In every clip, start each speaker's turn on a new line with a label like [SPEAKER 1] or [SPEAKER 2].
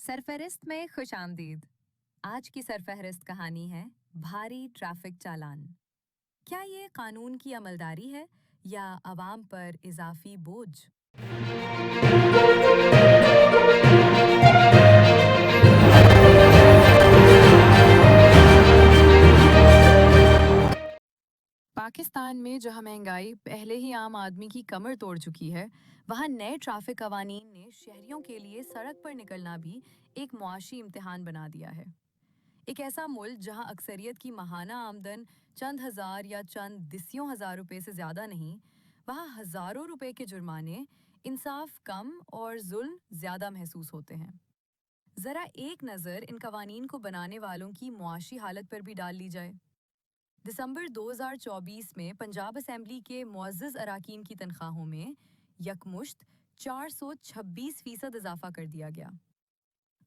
[SPEAKER 1] सरफहरिस्त में खुश आमदीद। आज की सरफहरिस्त कहानी है भारी ट्रैफिक चालान। क्या ये कानून की अमलदारी है या आवाम पर इजाफी बोझ? पाकिस्तान में जहां महंगाई पहले ही आम आदमी की कमर तोड़ चुकी है, वहां नए ट्रैफिक कवानीन ने शहरियों के लिए सड़क पर निकलना भी एक मुआशी इम्तिहान बना दिया है। एक ऐसा मुल्क जहां अक्सरियत की माहाना आमदन चंद हजार या चंद दिसियों हजार रुपए से ज़्यादा नहीं, वहां हज़ारों रुपए के जुर्माने इंसाफ कम और जुल्म ज़्यादा महसूस होते हैं। ज़रा एक नज़र इन कवानीन को बनाने वालों की मुआशी हालत पर भी डाल ली जाए। दिसंबर 2024 में पंजाब असेंबली के मुअज़्ज़ज़ अरकान की तनख्वाहों में यकमुश्त 426% इजाफा कर दिया गया।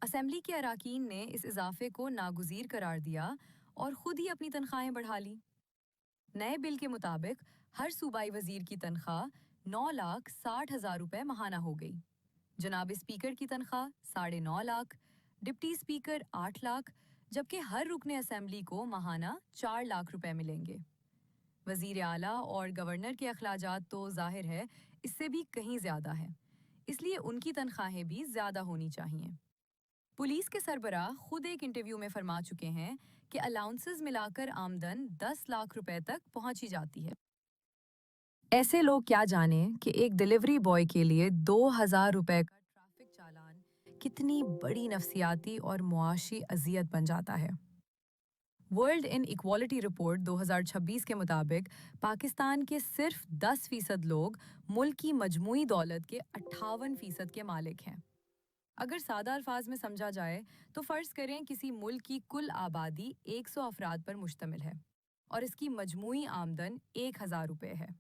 [SPEAKER 1] असेंबली के अरकान ने इस इजाफे को नागुज़ीर करार दिया और खुद ही अपनी तनख्वाहें बढ़ा ली। नए बिल के मुताबिक हर सूबाई वजीर की तनख्वाह 9,60,000 रुपए माहाना हो गई। जनाब स्पीकर की तनख्वाह 9.5 लाख, डिप्टी स्पीकर 8 लाख, जबकि हर रुकने असेंबली को माहाना 4 लाख रुपए मिलेंगे। वजीर आला और गवर्नर के अखराजात तो जाहिर है इससे भी कहीं ज़्यादा है, इसलिए उनकी तनख्वाहें भी ज़्यादा होनी चाहिए। पुलिस के सरबराह खुद एक इंटरव्यू में फरमा चुके हैं कि अलाउंसेस मिलाकर आमदन 10 लाख रुपए तक पहुंची जाती है। ऐसे लोग क्या जाने कि एक डिलीवरी बॉय के लिए 2,000 रुपए का ट्रैफिक चालान कितनी बड़ी नफसियाती और मुआशी अजियत बन जाता है। वर्ल्ड इन इक्वालिटी रिपोर्ट 2026 के मुताबिक पाकिस्तान के सिर्फ 10% लोग मुल्क की मजमूई दौलत के 58% के मालिक हैं। अगर सादा अल्फाज में समझा जाए तो फ़र्ज़ करें किसी मुल्क की कुल आबादी 100 अफराद पर मुश्तमिल है और इसकी मजमूई आमदन 1,000 रुपये है,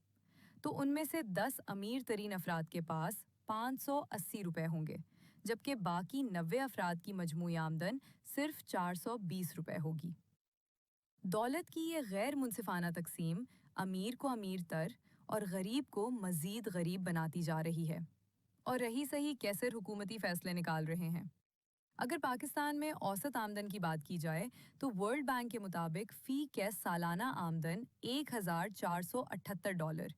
[SPEAKER 1] तो उनमें से 10 अमीर तरीन अफराद के पास 580 रुपये होंगे, जबकि बाकी 90 अफराद की मजमूई आमदन सिर्फ 420 रुपये होगी। दौलत की ये गैर मुनसिफाना तकसीम अमीर को अमीर तर और गरीब को मज़ीद गरीब बनाती जा रही है। और रही सही कैसर हुकूमती फैसले निकाल रहे हैं। अगर पाकिस्तान में औसत आमदन की बात की जाए तो वर्ल्ड बैंक के मुताबिक फ़ी कैस सालाना आमदन $1,478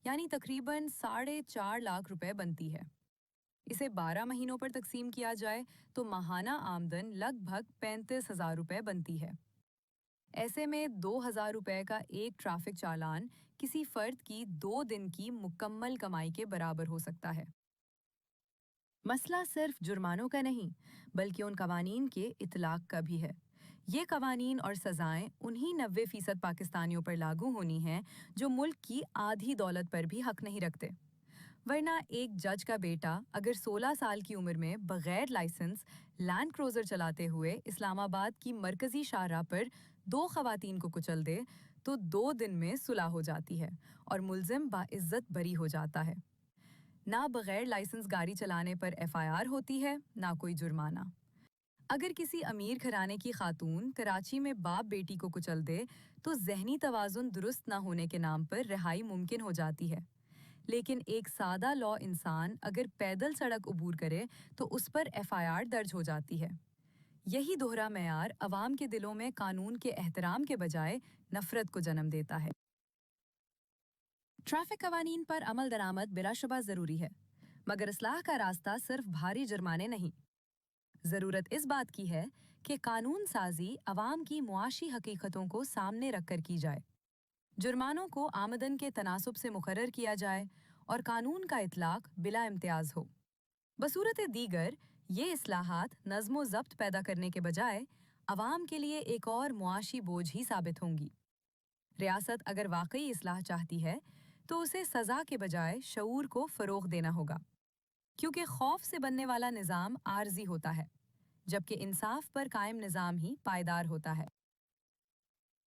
[SPEAKER 1] यानी तकरीबन 4.5 लाख रुपए बनती है। इसे 12 महीनों पर तकसीम किया जाए तो माहाना आमदन लगभग 35,000 रुपए बनती है। ऐसे में 2,000 रुपए का एक ट्रैफिक चालान किसी फर्द की 2 दिन की मुकम्मल कमाई के बराबर हो सकता है। मसला सिर्फ जुर्मानों का नहीं, बल्कि उन कवानीन के इतलाक का भी है। ये कवानीन और सज़ाएं उन्हीं 90% पाकिस्तानियों पर लागू होनी हैं जो मुल्क की आधी दौलत पर भी हक नहीं रखते। वरना एक जज का बेटा अगर 16 साल की उम्र में बगैर लाइसेंस लैंड क्रूज़र चलाते हुए इस्लामाबाद की मरकजी शाहराह पर 2 खवातीन को कुचल दे तो 2 दिन में सुलह हो जाती है और मुल्जिम बाइज्जत बरी हो जाता है। ना बगैर लाइसेंस गाड़ी चलाने पर एफआईआर होती है, ना कोई जुर्माना। अगर किसी अमीर घराने की खातून कराची में बाप बेटी को कुचल दे तो ज़हनी तवाज़ुन दुरुस्त ना होने के नाम पर रिहाई मुमकिन हो जाती है। लेकिन एक सादा लॉ इंसान अगर पैदल सड़क अबूर करे तो उस पर एफआईआर दर्ज हो जाती है। यही दोहरा मेयार अवाम के दिलों में कानून के एहतराम के बजाय नफरत को जन्म देता है। ट्रैफिक कवानीन पर अमल दरामद बिलाशुबा ज़रूरी है, मगर इस्लाह का रास्ता सिर्फ भारी जुर्माने नहीं। ज़रूरत इस बात की है कि कानून साजी अवाम की मुआशी हकीकतों को सामने रखकर की जाए। जुर्मानों को आमदन के तनासुब से मुकर्रर किया जाए और कानून का इतलाक बिला इम्तियाज़ हो। बसूरत दीगर ये इस्लाहात नज़्म ज़ब्त पैदा करने के बजाय अवाम के लिए एक और मुआशी बोझ ही साबित होंगी। रियासत अगर वाकई इस्लाह चाहती है तो उसे सज़ा के बजाय शऊर को फ़रोग़ देना होगा, क्योंकि खौफ से बनने वाला निज़ाम आर्जी होता है, जबकि इंसाफ पर कायम निज़ाम ही पायदार होता है।